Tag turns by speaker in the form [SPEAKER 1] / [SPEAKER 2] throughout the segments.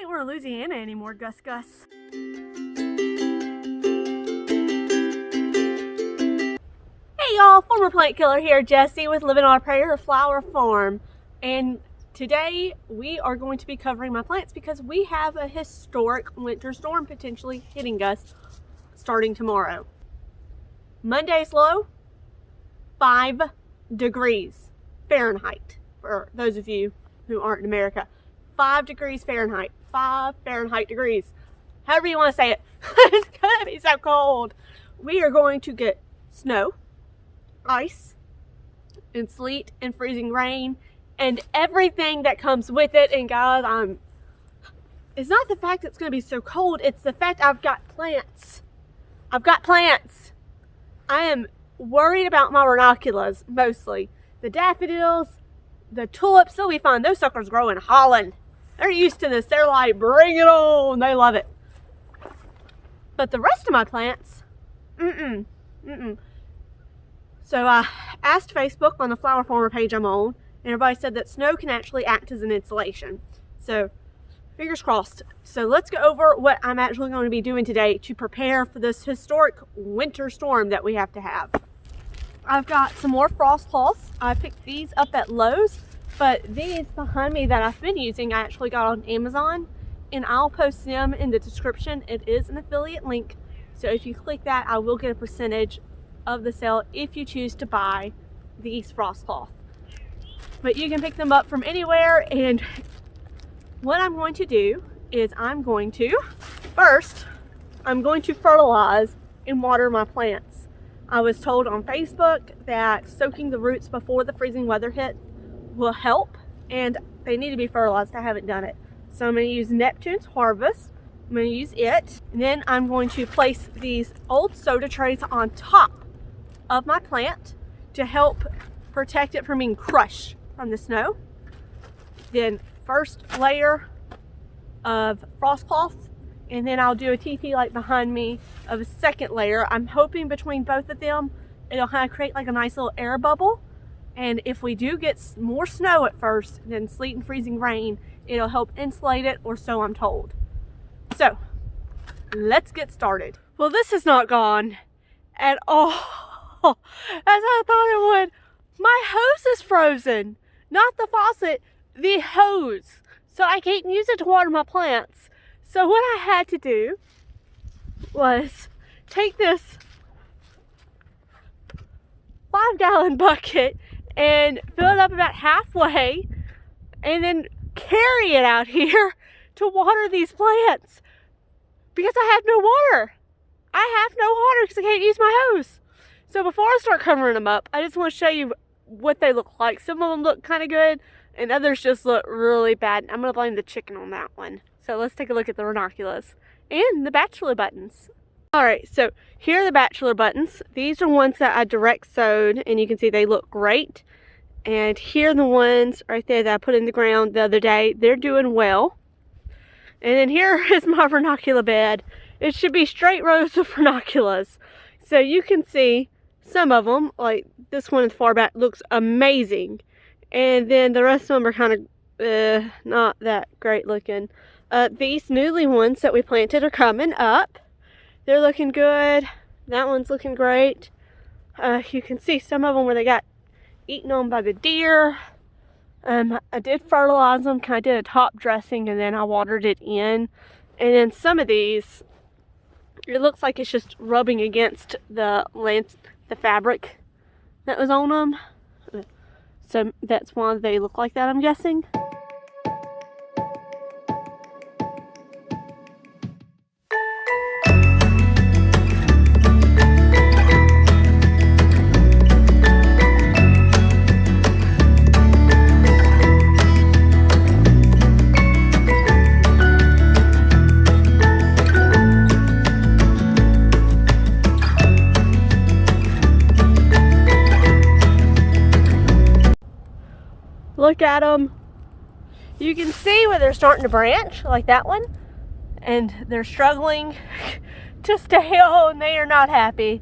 [SPEAKER 1] think we're in Louisiana anymore, Gus Gus. Hey y'all, former plant killer here, Jesse with Living on a Prayer Flower Farm. And today we are going to be covering my plants because we have a historic winter storm potentially hitting us starting tomorrow. Monday's low, 5 degrees Fahrenheit for those of you who aren't in America. 5 degrees Fahrenheit, 5 Fahrenheit degrees, however you want to say it. It's gonna be so cold. We are going to get snow, ice, and sleet, and freezing rain, and everything that comes with it. And guys, it's not the fact it's gonna be so cold, it's the fact I've got plants. I am worried about my ranunculus mostly. The daffodils, the tulips, they'll be fine. Those suckers grow in Holland. They're used to this. They're like, bring it on. They love it. But the rest of my plants, So I asked Facebook on the Flower Farmer page I'm on, and everybody said that snow can actually act as an insulation. So fingers crossed. So let's go over what I'm actually going to be doing today to prepare for this historic winter storm that we have to have. I've got some more frost cloths. I picked these up at Lowe's, but these behind me that I've been using I actually got on Amazon, and I'll post them in the description. It is an affiliate link, so if you click that, I will get a percentage of the sale if you choose to buy these frost cloth. But you can pick them up from anywhere, and what I'm going to do is I'm going to fertilize and water my plants. I was told on Facebook that soaking the roots before the freezing weather hit will help, and they need to be fertilized. I haven't done it. So I'm going to use Neptune's Harvest. I'm going to use it. And then I'm going to place these old soda trays on top of my plant to help protect it from being crushed from the snow. Then first layer of frost cloth, and then I'll do a TP like behind me of a second layer. I'm hoping between both of them it'll kind of create like a nice little air bubble, and if we do get more snow at first than sleet and freezing rain, it'll help insulate it, or so I'm told. So let's get started. Well, this has not gone at all as I thought it would. My hose is frozen, not the faucet, the hose, so I can't use it to water my plants. So what I had to do was take this 5-gallon bucket and fill it up about halfway, and then carry it out here to water these plants because I have no water. I have no water because I can't use my hose. So before I start covering them up, I just want to show you what they look like. Some of them look kind of good, and others just look really bad. I'm going to blame the chicken on that one. So let's take a look at the ranunculus and the bachelor buttons. Alright, so here are the bachelor buttons. These are ones that I direct sowed, and you can see they look great. And here are the ones right there that I put in the ground the other day. They're doing well. And then here is my ranunculus bed. It should be straight rows of ranunculus. So you can see some of them, like this one far back, looks amazing. And then the rest of them are kind of not that great looking. These newly ones that we planted are coming up. They're looking good. That one's looking great. You can see some of them where they got eaten on by the deer. I did fertilize them, kind of did a top dressing, and then I watered it in. And then some of these, it looks like it's just rubbing against the fabric that was on them. So that's why they look like that, I'm guessing. Look at them. You can see where they're starting to branch, like that one, and they're struggling to stay on. They are not happy,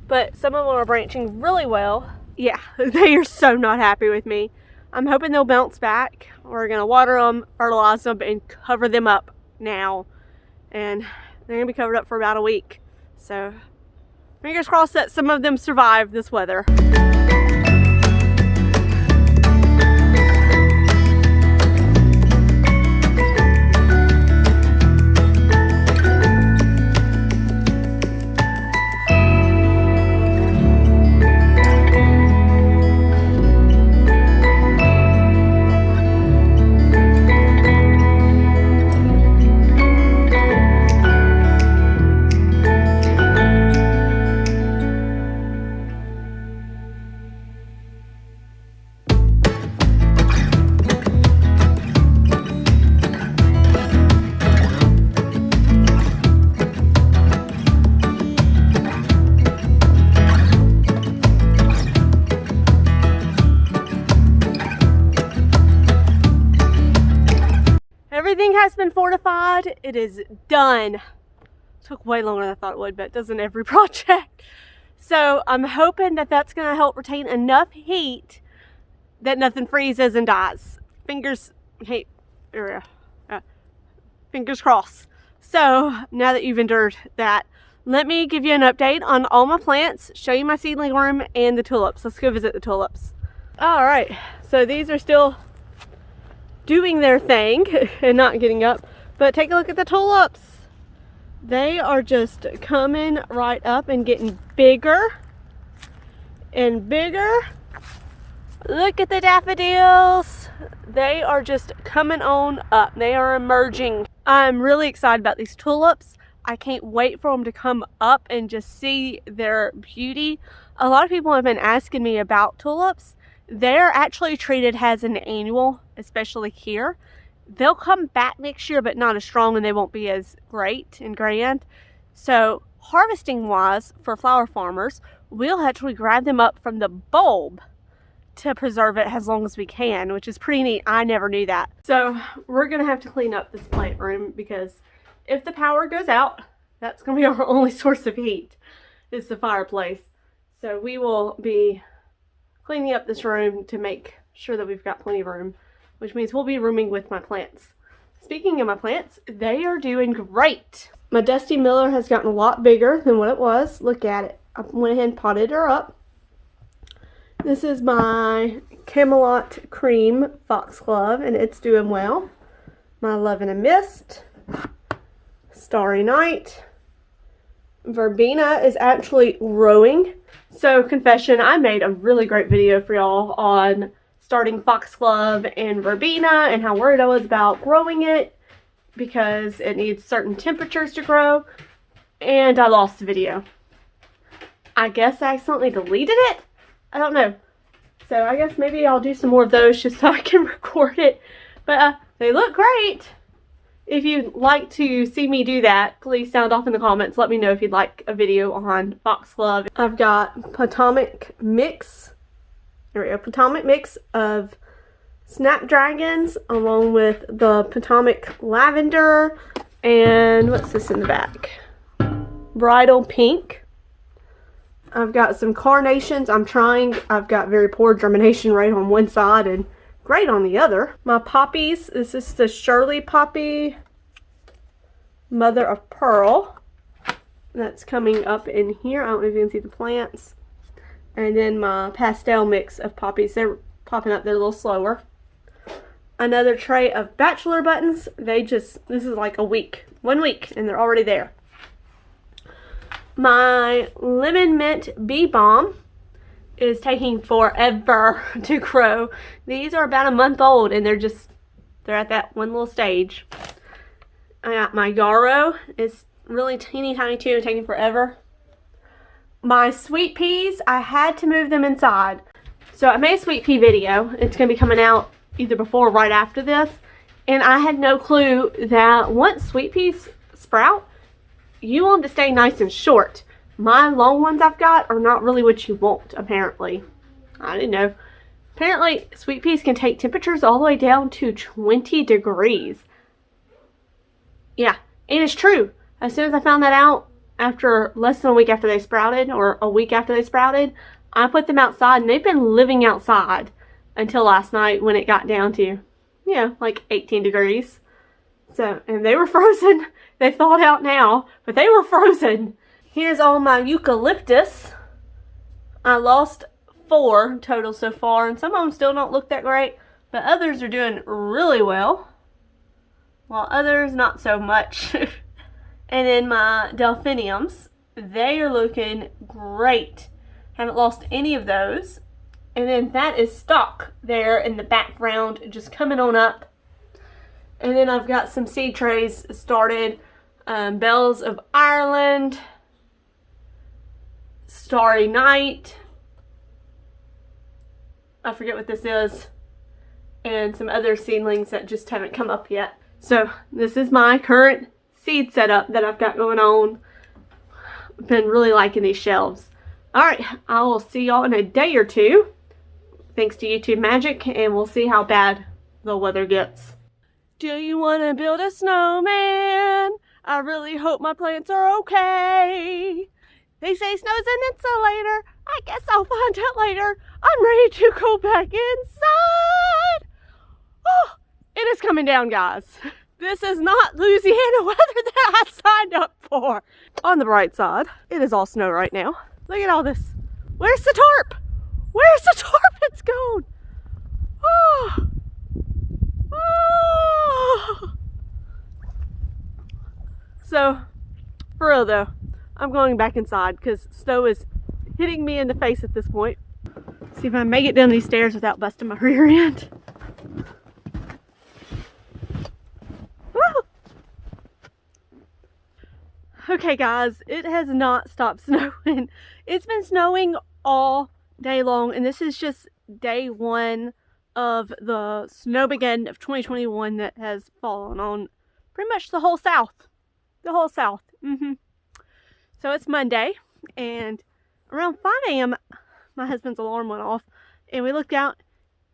[SPEAKER 1] but some of them are branching really well. Yeah, they are so not happy with me. I'm hoping they'll bounce back. We're gonna water them, fertilize them, and cover them up now, and they're gonna be covered up for about a week. So fingers crossed that some of them survive this weather. Everything has been fortified. It is done. Took way longer than I thought it would, but it doesn't every project. So I'm hoping that that's going to help retain enough heat that nothing freezes and dies. Fingers crossed. So now that you've endured that, let me give you an update on all my plants, show you my seedling room and the tulips. Let's go visit the tulips. All right, so these are still doing their thing and not getting up, but take a look at the tulips. They are just coming right up and getting bigger and bigger. Look at the daffodils. They are just coming on up. They are emerging. I'm really excited about these tulips. I can't wait for them to come up and just see their beauty. A lot of people have been asking me about tulips. They're actually treated as an annual, especially here. They'll come back next year, but not as strong, and they won't be as great and grand. So harvesting wise, for flower farmers, we'll actually grab them up from the bulb to preserve it as long as we can, which is pretty neat. I never knew that. So we're gonna have to clean up this plant room, because if the power goes out, that's gonna be our only source of heat, is the fireplace. So we will be cleaning up this room to make sure that we've got plenty of room, which means we'll be rooming with my plants. Speaking of my plants, they are doing great. My Dusty Miller has gotten a lot bigger than what it was. Look at it. I went ahead and potted her up. This is my Camelot Cream Foxglove, and it's doing well. My Love in a Mist, Starry Night. Verbena is actually growing. So, confession, I made a really great video for y'all on starting foxglove and verbena and how worried I was about growing it because it needs certain temperatures to grow, and I lost the video. I guess I accidentally deleted it? I don't know. So I guess maybe I'll do some more of those just so I can record it. But they look great. If you'd like to see me do that, please sound off in the comments. Let me know if you'd like a video on foxglove. I've got Potomac mix. There we go. Potomac mix of snapdragons along with the Potomac lavender. And what's this in the back? Bridal pink. I've got some carnations. I've got very poor germination rate on one side and great on the other. My poppies, this is the Shirley poppy, mother of pearl. That's coming up in here. I don't know if you can see the plants. And then my pastel mix of poppies. They're popping up there a little slower. Another tray of bachelor buttons. This is like 1 week, and they're already there. My lemon mint bee balm is taking forever to grow. These are about a month old, and they're at that one little stage. I got my yarrow. It's really teeny tiny too and taking forever. My sweet peas, I had to move them inside. So I made a sweet pea video. It's going to be coming out either before or right after this. And I had no clue that once sweet peas sprout, you want them to stay nice and short. My long ones I've got are not really what you want, apparently. I didn't know. Apparently, sweet peas can take temperatures all the way down to 20 degrees. Yeah, and it's true. As soon as I found that out, after less than a week after they sprouted, or a week after they sprouted, I put them outside, and they've been living outside until last night when it got down to, like 18 degrees. So, and they were frozen. They thawed out now, but they were frozen. Here's all my eucalyptus. I lost 4 total so far, and some of them still don't look that great, but others are doing really well, while others not so much. And then my delphiniums, they are looking great. Haven't lost any of those. And then that is stock there in the background, just coming on up. And then I've got some seed trays started. Bells of Ireland, Starry Night, I forget what this is, and some other seedlings that just haven't come up yet. So this is my current seed setup that I've got going on. I've been really liking these shelves. Alright, I will see y'all in a day or two, thanks to YouTube magic, and we'll see how bad the weather gets. Do you want to build a snowman? I really hope my plants are okay. They say snow's an insulator. I guess I'll find out later. I'm ready to go back inside. Oh, it is coming down, guys. This is not Louisiana weather that I signed up for. On the bright side, it is all snow right now. Look at all this. Where's the tarp? Where's the tarp? It's gone. Oh. Oh. So, for real though, I'm going back inside because snow is hitting me in the face at this point. See if I can make it down these stairs without busting my rear end. Woo! Okay guys, it has not stopped snowing. It's been snowing all day long, and this is just day 1 of the snowmageddon of 2021 that has fallen on pretty much the whole South. The whole South. So it's Monday, and around 5 a.m. my husband's alarm went off, and we looked out.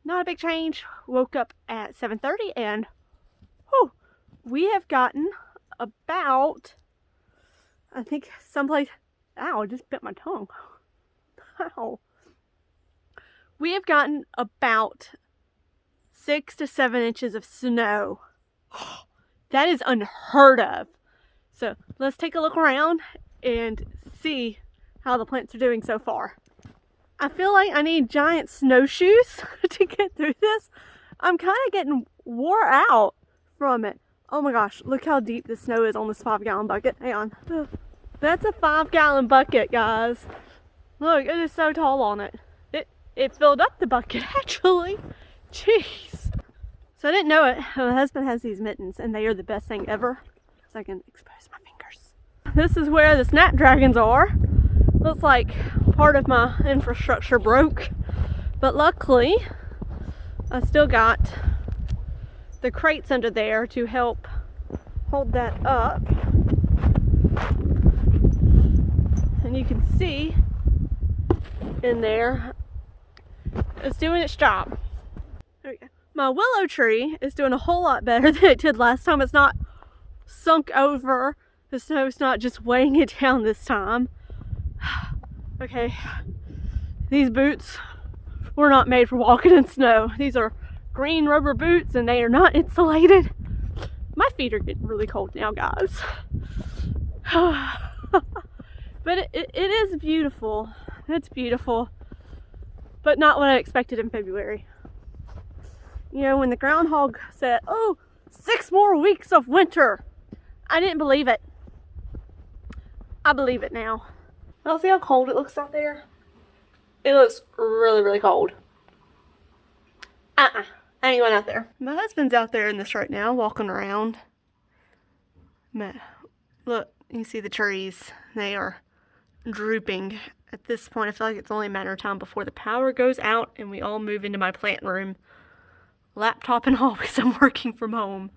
[SPEAKER 1] Not a big change. Woke up at 7:30, and whew, we have gotten about, I think someplace, ow, I just bit my tongue. Ow. We have gotten about 6 to 7 inches of snow. That is unheard of. So let's take a look around and see how the plants are doing so far. I feel like I need giant snowshoes to get through this. I'm kind of getting wore out from it. Oh my gosh, look how deep the snow is on this 5-gallon bucket. Hang on. That's a 5-gallon bucket, guys. Look, it is so tall on it. It filled up the bucket, actually. Jeez. So I didn't know it. My husband has these mittens, and they are the best thing ever. So I can expose my fingers. This is where the snapdragons are. Looks like part of my infrastructure broke. But luckily, I still got the crates under there to help hold that up. And you can see in there, it's doing its job. There we go. My willow tree is doing a whole lot better than it did last time. It's not sunk over. The snow's not just weighing it down this time. Okay, these boots were not made for walking in snow. These are green rubber boots, and they are not insulated. My feet are getting really cold now, guys. But it is beautiful. It's beautiful, but not what I expected in February. You know, when the groundhog said, oh, 6 more weeks of winter, I didn't believe it. I believe it now. Well, see how cold it looks out there? It looks really, really cold. I ain't going out there. My husband's out there in this right now, walking around. Look, you can see the trees. They are drooping. At this point, I feel like it's only a matter of time before the power goes out and we all move into my plant room. Laptop and all, because I'm working from home.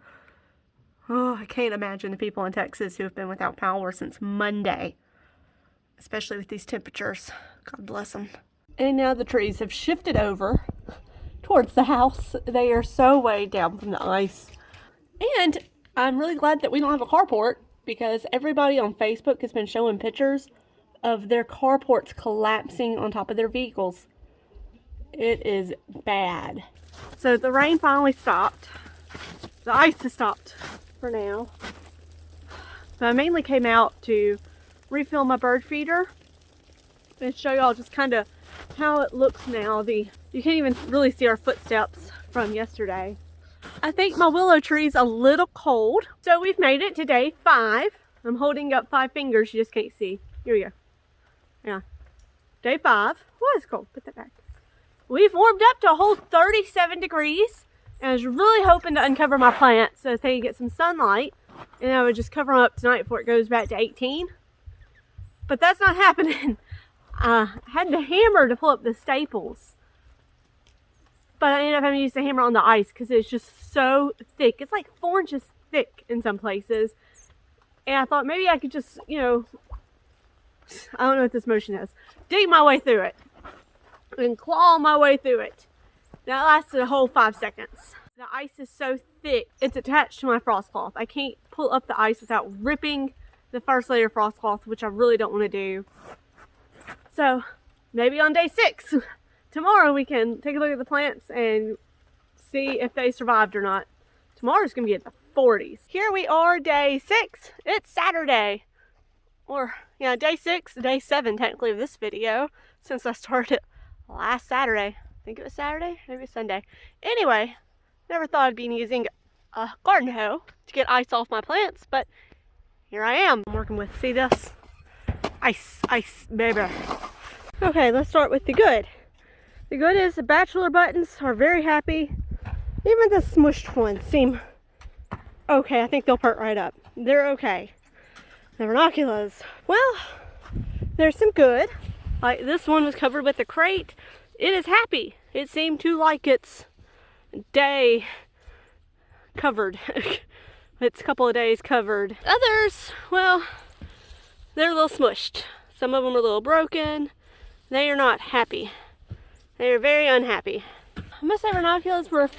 [SPEAKER 1] Oh, I can't imagine the people in Texas who have been without power since Monday. Especially with these temperatures. God bless them. And now the trees have shifted over towards the house. They are so weighed down from the ice. And I'm really glad that we don't have a carport, because everybody on Facebook has been showing pictures of their carports collapsing on top of their vehicles. It is bad. So the rain finally stopped. The ice has stopped. for now. But I mainly came out to refill my bird feeder and show y'all just kind of how it looks now. You can't even really see our footsteps from yesterday. I think my willow tree's a little cold. So we've made it to day 5. I'm holding up 5 fingers, you just can't see. Here we go. Yeah. Day 5. Well, it's cold. Put that back. We've warmed up to a whole 37 degrees. And I was really hoping to uncover my plants so that they could get some sunlight. And I would just cover them up tonight before it goes back to 18. But that's not happening. I had to hammer to pull up the staples. But I ended up having to use the hammer on the ice because it's just so thick. It's like 4 inches thick in some places. And I thought maybe I could just, you know, I don't know what this motion is. Dig my way through it. And claw my way through it. That lasted a whole 5 seconds. The ice is so thick, it's attached to my frost cloth. I can't pull up the ice without ripping the first layer of frost cloth, which I really don't want to do. So maybe on day 6, tomorrow we can take a look at the plants and see if they survived or not. Tomorrow's going to be in the 40s. Here we are, day 6. It's Saturday. Or, yeah, day 6, day 7 technically of this video, since I started last Saturday. I think it was Saturday, maybe it was Sunday. Anyway, never thought I'd be using a garden hoe to get ice off my plants, but here I am. I'm working with, see this? Ice, baby. Okay, let's start with the good. The good is the bachelor buttons are very happy. Even the smushed ones seem okay. I think they'll perk right up. They're okay. The ranunculus, well, there's some good. Like this one was covered with a crate. It is happy. It seemed to like its day covered. It's a couple of days covered. Others, well, they're a little smushed. Some of them are a little broken. They are not happy. They are very unhappy. I must say ranunculus were,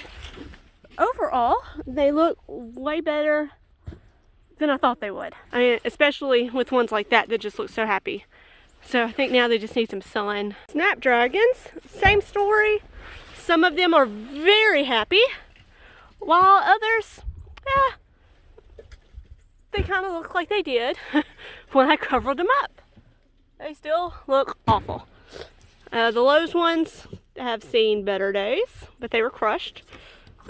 [SPEAKER 1] overall, they look way better than I thought they would. I mean, especially with ones like that just look so happy. So I think now they just need some sun. Snapdragons, same story. Some of them are very happy, while others, they kind of look like they did when I covered them up. They still look awful. The Lowe's ones have seen better days, but they were crushed.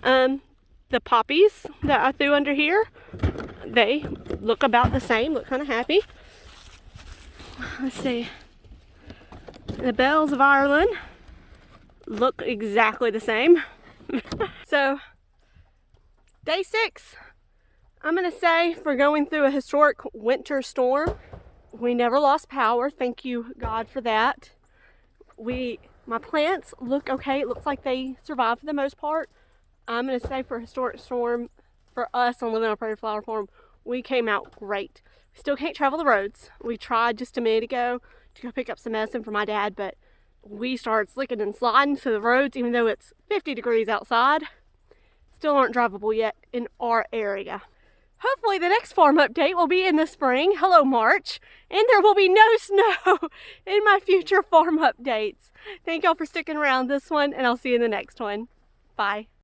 [SPEAKER 1] The poppies that I threw under here, they look about the same, look kind of happy. Let's see. The bells of Ireland look exactly the same. So, day 6, I'm going to say for going through a historic winter storm, we never lost power. Thank you, God, for that. My plants look okay. It looks like they survived for the most part. I'm going to say for a historic storm, for us on living on a Prairie Flower Farm, we came out great. We still can't travel the roads. We tried just a minute ago to go pick up some medicine for my dad, but we started slicking and sliding, so the roads, even though it's 50 degrees outside, still aren't drivable yet in our area. Hopefully the next farm update will be in the spring. Hello, March. And there will be no snow in my future farm updates. Thank y'all for sticking around this one, and I'll see you in the next one. Bye.